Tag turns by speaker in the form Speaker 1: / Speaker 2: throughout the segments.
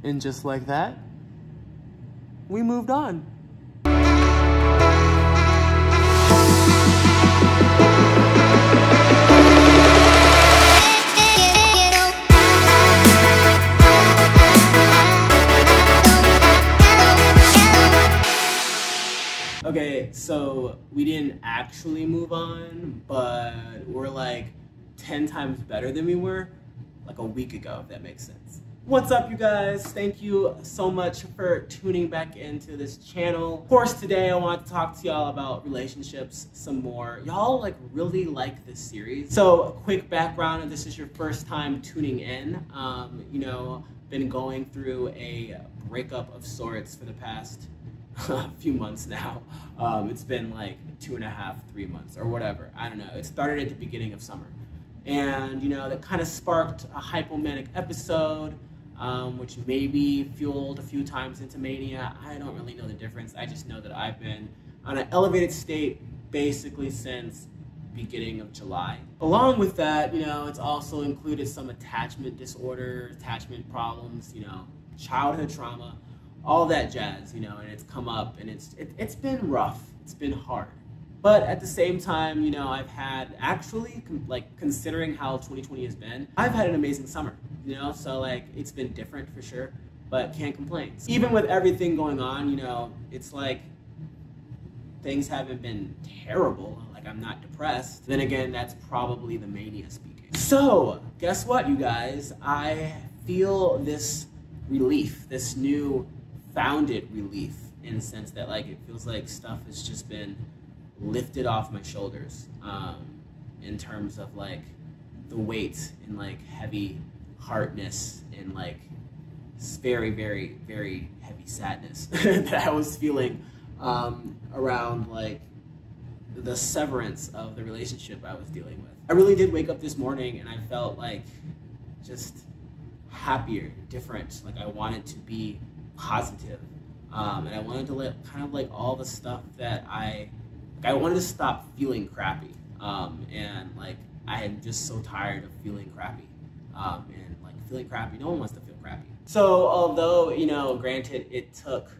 Speaker 1: And just like that, we moved on. Okay, so we didn't actually move on, but we're like 10 times better than we were like a week ago, if that makes sense. What's up, you guys? Thank you so much for tuning back into this channel. Of course, today I want to talk to y'all about relationships some more. Y'all like really like this series. So, quick background, if this is your first time tuning in, you know, been going through a breakup of sorts for the past few months now. It's been like 2.5, 3 months or whatever. I don't know. It started at the beginning of summer. And, you know, that kind of sparked a hypomanic episode, which maybe fueled a few times into mania. I don't really know the difference. I just know that I've been on an elevated state basically since beginning of July. Along with that, you know, it's also included some attachment disorders, attachment problems, you know, childhood trauma, all that jazz, you know, and it's come up and it's been rough. It's been hard. But at the same time, you know, I've had actually, like, considering how 2020 has been, I've had an amazing summer, you know, so like it's been different for sure, but can't complain. Even with everything going on, you know, it's like things haven't been terrible. Like, I'm not depressed. Then again, that's probably the mania speaking. So guess what, you guys? I feel this relief, this new founded relief, in the sense that like it feels like stuff has just been lifted off my shoulders, in terms of like the weight and like heavy heartness and like very, very, very heavy sadness that I was feeling around like the severance of the relationship I was dealing with. I really did wake up this morning and I felt like just happier, different. Like I wanted to be positive, and I wanted to let kind of like all the stuff that I wanted to stop feeling crappy, and like I am just so tired of feeling crappy, and like feeling crappy. No one wants to feel crappy. So although, you know, granted it took,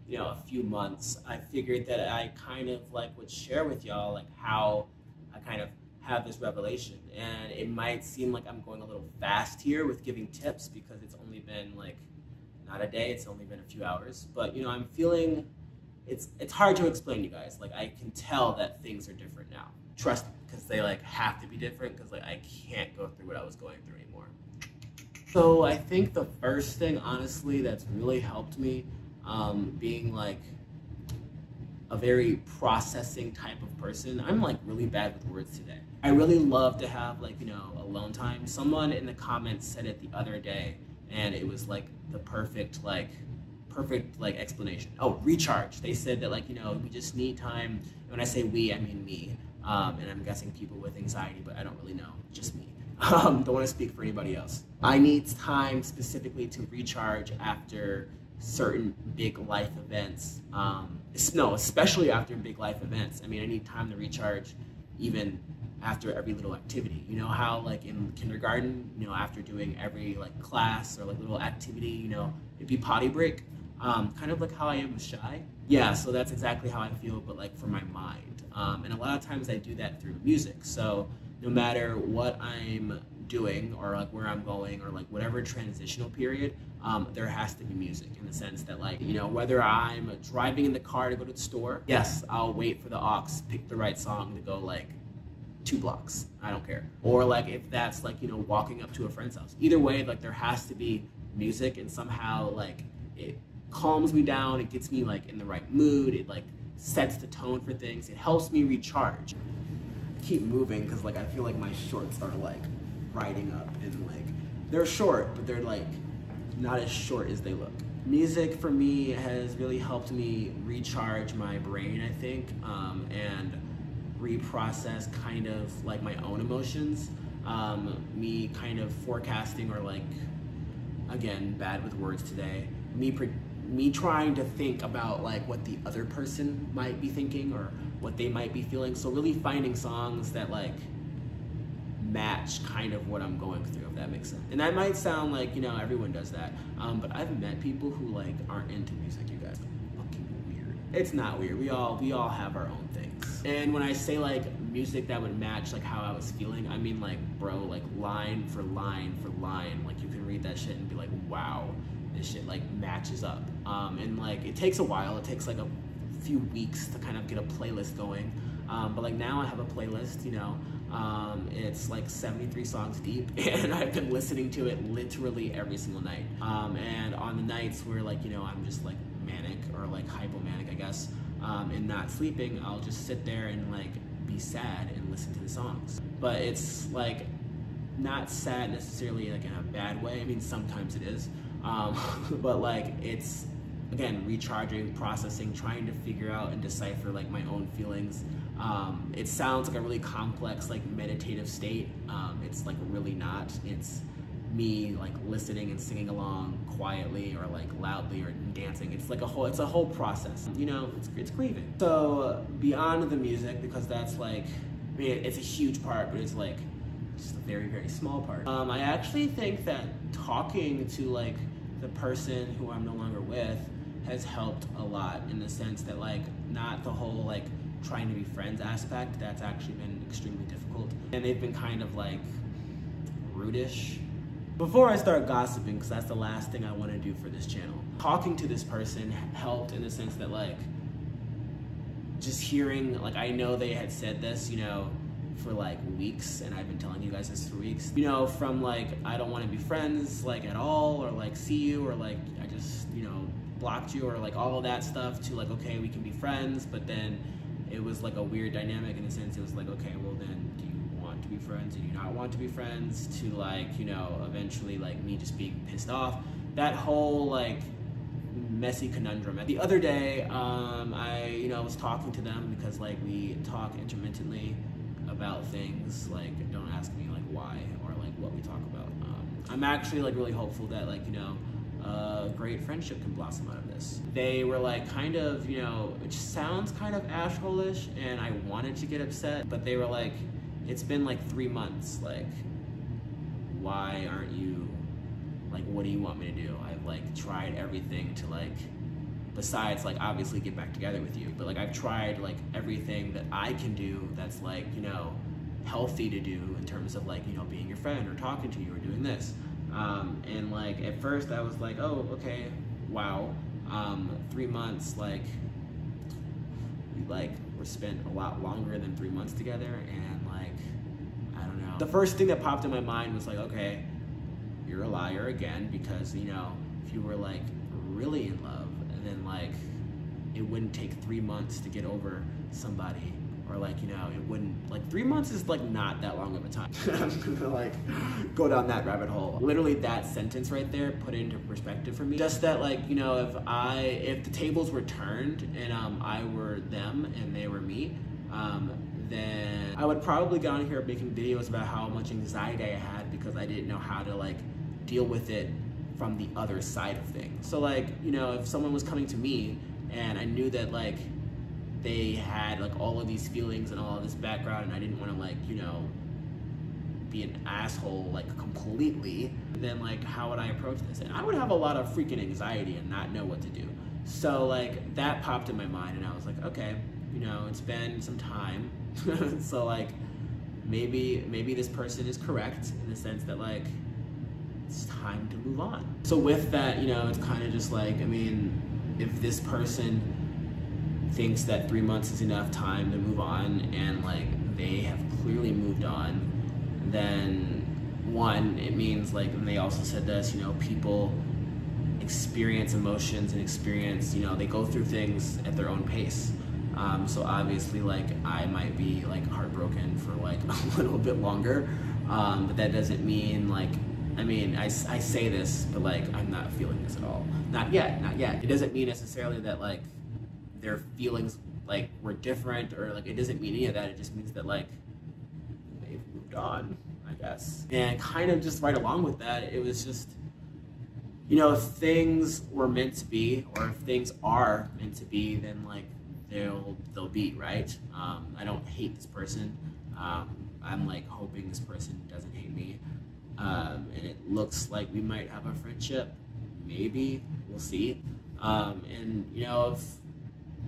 Speaker 1: you know, a few months, I figured that I kind of like would share with y'all like how I kind of have this revelation. And it might seem like I'm going a little fast here with giving tips because it's only been like not a day, it's only been a few hours, but you know, I'm feeling it's hard to explain, you guys. Like I can tell that things are different now. Trust me, because they like have to be different, because like I can't go through what I was going through anymore. So I think the first thing, honestly, that's really helped me, being like a very processing type of person. I'm like really bad with words today. I really love to have like, you know, alone time. Someone in the comments said it the other day, and it was like the perfect explanation. Oh, recharge. They said that like, you know, we just need time. And when I say we, I mean me. And I'm guessing people with anxiety, but I don't really know, just me. Don't want to speak for anybody else. I need time specifically to recharge after certain big life events. No, especially after big life events. I mean, I need time to recharge even after every little activity. You know how like in kindergarten, you know, after doing every like class or like little activity, you know, it'd be potty break. Kind of like how I am with Shy. Yeah, so that's exactly how I feel, but like for my mind. And a lot of times I do that through music. So no matter what I'm doing or like where I'm going or like whatever transitional period, there has to be music, in the sense that like, you know, whether I'm driving in the car to go to the store, yes, I'll wait for the aux, pick the right song to go like 2 blocks. I don't care. Or like if that's like, you know, walking up to a friend's house. Either way, like there has to be music, and somehow like it calms me down, it gets me like in the right mood, it like sets the tone for things, it helps me recharge. I keep moving because like I feel like my shorts are like riding up, and like they're short, but they're like not as short as they look. Music for me has really helped me recharge my brain, I think, and reprocess kind of like my own emotions. Me kind of forecasting, or like, again, bad with words today, me trying to think about like what the other person might be thinking or what they might be feeling. So really finding songs that like match kind of what I'm going through, if that makes sense. And that might sound like, you know, everyone does that, but I've met people who like aren't into music, you guys. Fucking weird. It's not weird. We all have our own things. And when I say like music that would match like how I was feeling, I mean like, bro, like line for line for line, like you can read that shit and be like, wow, this shit like matches up. And like it takes a while. It takes like a few weeks to kind of get a playlist going. But like now I have a playlist, you know, it's like 73 songs deep, and I've been listening to it literally every single night. And on the nights where like, you know, I'm just like manic or like hypomanic, I guess, and not sleeping, I'll just sit there and like be sad and listen to the songs. But it's like not sad necessarily like in a bad way. I mean, sometimes it is, but like it's, again, recharging, processing, trying to figure out and decipher like my own feelings. It sounds like a really complex like meditative state. It's like really not. It's me like listening and singing along quietly or like loudly or dancing. It's like it's a whole process, you know. It's grieving. So beyond the music, because that's like, I mean, it's a huge part, but it's like just a very, very small part. I actually think that talking to like the person who I'm no longer with has helped a lot, in the sense that like, not the whole like trying to be friends aspect, that's actually been extremely difficult. And they've been kind of like rudish. Before I start gossiping, because that's the last thing I want to do for this channel, talking to this person helped in the sense that like, just hearing, like, I know they had said this, you know, for like weeks, and I've been telling you guys this for weeks, you know, from like, I don't want to be friends like at all, or like see you, or like I just, you know, blocked you, or like all of that stuff, to like, okay, we can be friends. But then it was like a weird dynamic in the sense, it was like, okay, well then, do you want to be friends, do you not want to be friends, to like, you know, eventually like me just being pissed off. That whole like messy conundrum. The other day, I, you know, was talking to them, because like we talk intermittently about things. Like, don't ask me like why or like what we talk about. I'm actually like really hopeful that like, you know, a great friendship can blossom out of this. They were like kind of, you know, it sounds kind of asshole-ish, and I wanted to get upset, but they were like, it's been like 3 months, like, why aren't you, like, what do you want me to do? I've like tried everything to like, besides like obviously get back together with you, but like I've tried like everything that I can do that's like, you know, healthy to do in terms of like, you know, being your friend or talking to you or doing this. And like at first I was like, oh, okay, wow, 3 months, like we like were spent a lot longer than 3 months together, and like, I don't know. The first thing that popped in my mind was like, okay, you're a liar again, because, you know, if you were like really in love, and then like it wouldn't take 3 months to get over somebody, or like, you know, it wouldn't, like 3 months is like not that long of a time. I'm gonna like go down that rabbit hole. Literally that sentence right there put it into perspective for me. Just that like, you know, if the tables were turned and I were them and they were me, then I would probably get on here making videos about how much anxiety I had because I didn't know how to like deal with it from the other side of things. So like, you know, if someone was coming to me and I knew that like they had like all of these feelings and all of this background, and I didn't want to like, you know, be an asshole like completely, then like how would I approach this? And I would have a lot of freaking anxiety and not know what to do. So like that popped in my mind, and I was like, okay, you know, it's been some time. So like maybe this person is correct in the sense that like it's time to move on. So with that, you know, it's kind of just like, I mean, if this person thinks that 3 months is enough time to move on, and like they have clearly moved on, then one, it means like, and they also said this, you know, people experience emotions and experience, you know, they go through things at their own pace. So obviously like I might be like heartbroken for like a little bit longer, but that doesn't mean like, I mean, I say this, but like I'm not feeling this at all. Not yet, not yet. It doesn't mean necessarily that like their feelings like were different, or like it doesn't mean any of that. It just means that like they've moved on, I guess. And kind of just right along with that, it was just, you know, if things were meant to be, or if things are meant to be, then like they'll be, right? I don't hate this person. I'm like hoping this person doesn't hate me. And it looks like we might have a friendship. Maybe, we'll see. And you know, if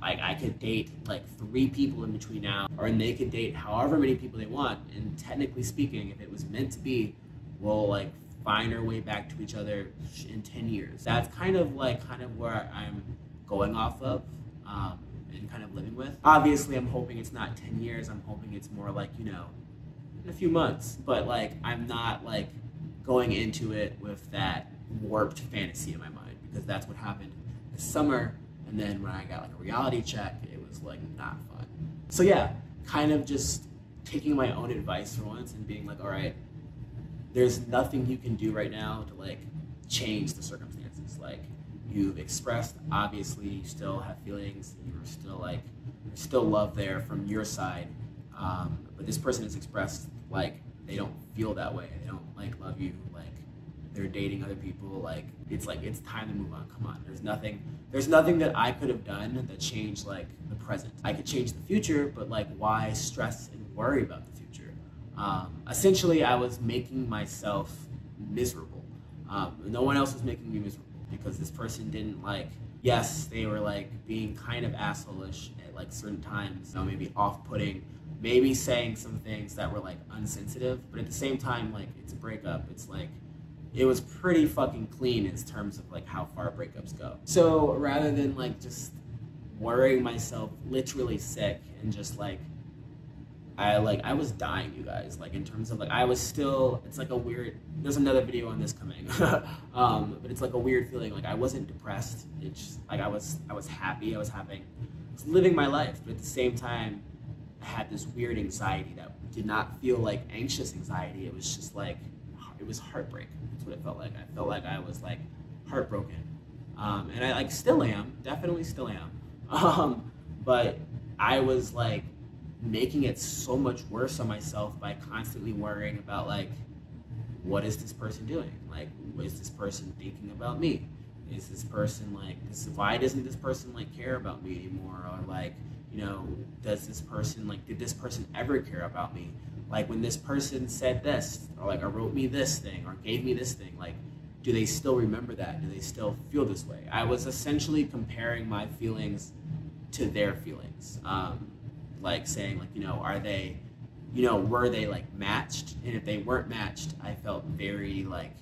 Speaker 1: like I could date like 3 people in between now, or they could date however many people they want, and technically speaking, if it was meant to be, we'll like find our way back to each other in 10 years. That's kind of where I'm going off of, and kind of living with. Obviously, I'm hoping it's not 10 years. I'm hoping it's more like, you know, in a few months. But like, I'm not like going into it with that warped fantasy in my mind, because that's what happened this summer. And then when I got like a reality check, it was like not fun. So yeah, kind of just taking my own advice for once and being like, all right, there's nothing you can do right now to like change the circumstances. Like, you've expressed, obviously you still have feelings, you're still like, there's still love there from your side, but this person has expressed like they don't feel that way, they don't like love you, like they're dating other people, like it's time to move on. Come on, there's nothing that I could have done that changed like the present. I could change the future, but like, why stress and worry about the future? Essentially, I was making myself miserable. No one else was making me miserable, because this person didn't like, yes, they were like being kind of asshole-ish at like certain times, you know, maybe off-putting, maybe saying some things that were like unsensitive, but at the same time, like, it's a breakup. It's like, it was pretty fucking clean in terms of like how far breakups go. So rather than like just worrying myself literally sick and just like, I was dying, you guys, like in terms of like, I was still, it's like a weird, there's another video on this coming, but it's like a weird feeling. Like, I wasn't depressed. It's just like, I was happy, I was living my life, but at the same time, I had this weird anxiety that did not feel like anxious anxiety. It was just like, it was heartbreak. That's what it felt like. I felt like I was like heartbroken. And I like still am, definitely still am. But I was like making it so much worse on myself by constantly worrying about like, what is this person doing? Like, is this person thinking about me? Is this person like, why doesn't this person like care about me anymore? Or like, you know, does this person like, did this person ever care about me? Like, when this person said this, or like, or wrote me this thing, or gave me this thing, like, do they still remember that? Do they still feel this way? I was essentially comparing my feelings to their feelings. Like saying like, you know, are they, you know, were they like matched? And if they weren't matched, I felt very like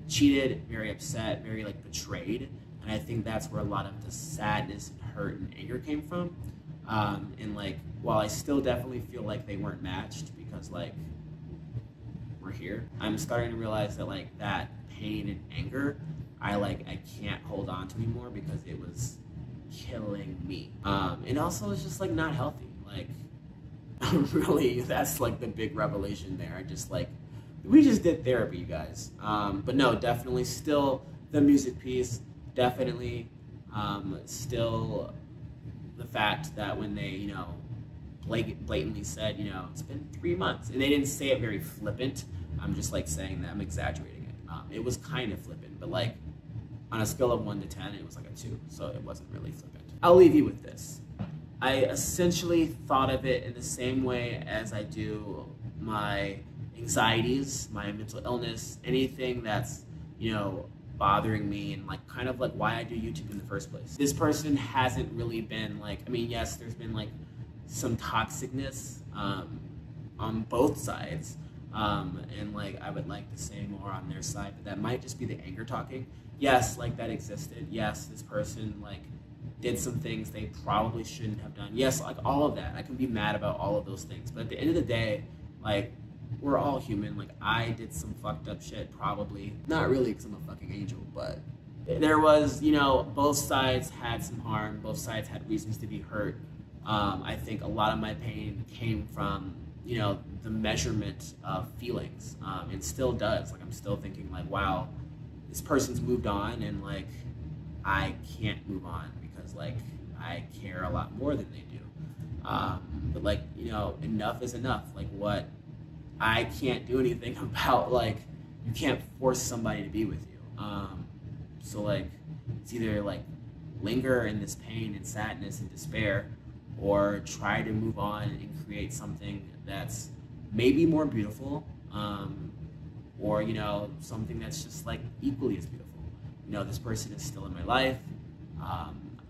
Speaker 1: cheated, very upset, very like betrayed. And I think that's where a lot of the sadness and hurt and anger came from. And like, while I still definitely feel like they weren't matched, because like, we're here, I'm starting to realize that like that pain and anger, I can't hold on to anymore, because it was killing me. And also it's just like not healthy. Like, really, that's like the big revelation there. I just like, we just did therapy, you guys. But no, definitely still the music piece, definitely still the fact that when they, you know, blatantly said, you know, it's been 3 months, and they didn't say it very flippant. I'm just like saying that, I'm exaggerating it. It was kind of flippant, but like on a scale of 1 to 10, it was like a 2, so it wasn't really flippant. I'll leave you with this. I essentially thought of it in the same way as I do my anxieties, my mental illness, anything that's, you know, bothering me, and like kind of like why I do YouTube in the first place. This person hasn't really been like, I mean, yes, there's been like some toxicness on both sides, and like I would like to say more on their side, but that might just be the anger talking. Yes, like that existed. Yes, this person like did some things they probably shouldn't have done. Yes, like all of that. I can be mad about all of those things, but at the end of the day, like, we're all human. Like, I did some fucked up shit, probably. Not really, because I'm a fucking angel, but there was, you know, both sides had some harm. Both sides had reasons to be hurt. I think a lot of my pain came from, you know, the measurement of feelings, and still does. Like, I'm still thinking, like, wow, this person's moved on, and, like, I can't move on because, like, I care a lot more than they do. But, like, you know, enough is enough. Like, what I can't do anything about, like, you can't force somebody to be with you. So, like, it's either, like, linger in this pain and sadness and despair, or try to move on and create something that's maybe more beautiful, or, you know, something that's just like equally as beautiful. You know, this person is still in my life.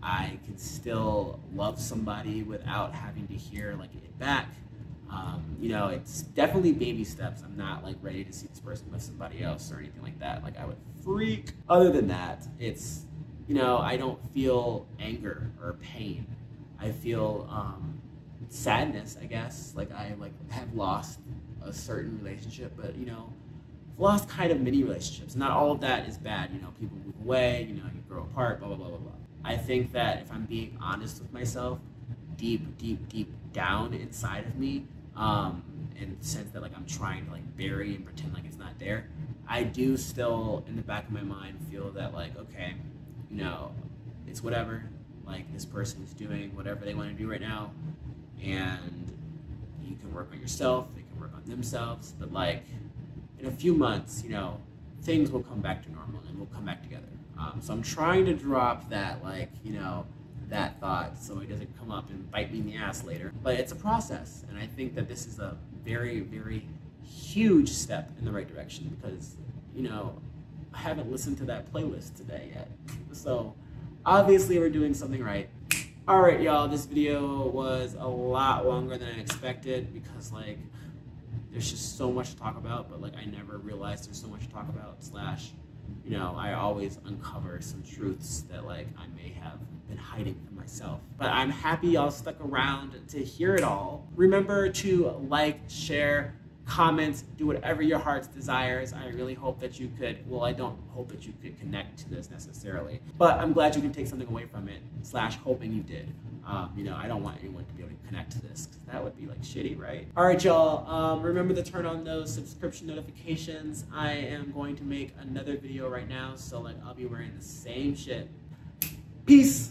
Speaker 1: I can still love somebody without having to hear like it back. You know, it's definitely baby steps. I'm not like ready to see this person with somebody else or anything like that. Like I would freak. Other than that, it's, you know, I don't feel anger or pain. I feel sadness, I guess. Like I have lost a certain relationship, but you know, I've lost kind of many relationships. Not all of that is bad. You know, people move away. You know, you grow apart. Blah blah blah blah blah. I think that if I'm being honest with myself, deep down inside of me, in the sense that like I'm trying to like bury and pretend like it's not there, I do still in the back of my mind feel that like, okay, you know, it's whatever, like this person is doing whatever they want to do right now, and you can work on yourself, they can work on themselves, but like in a few months, you know, things will come back to normal and we'll come back together. So I'm trying to drop that, like, you know, that thought so it doesn't come up and bite me in the ass later. But it's a process, and I think that this is a very, very huge step in the right direction because, you know, I haven't listened to that playlist today yet. So obviously we're doing something right. All right, y'all, this video was a lot longer than I expected because, like, there's just so much to talk about, but, like, I never realized there's so much to talk about, / you know, I always uncover some truths that, like, I may have been hiding from myself. But I'm happy y'all stuck around to hear it all. Remember to like, share, comment, do whatever your heart's desires. I really hope that you could, well, I don't hope that you could connect to this necessarily, but I'm glad you can take something away from it, / hoping you did. You know, I don't want anyone to be able to connect to this because that would be like shitty, right? All right, y'all, remember to turn on those subscription notifications. I am going to make another video right now, so like I'll be wearing the same shit. Peace.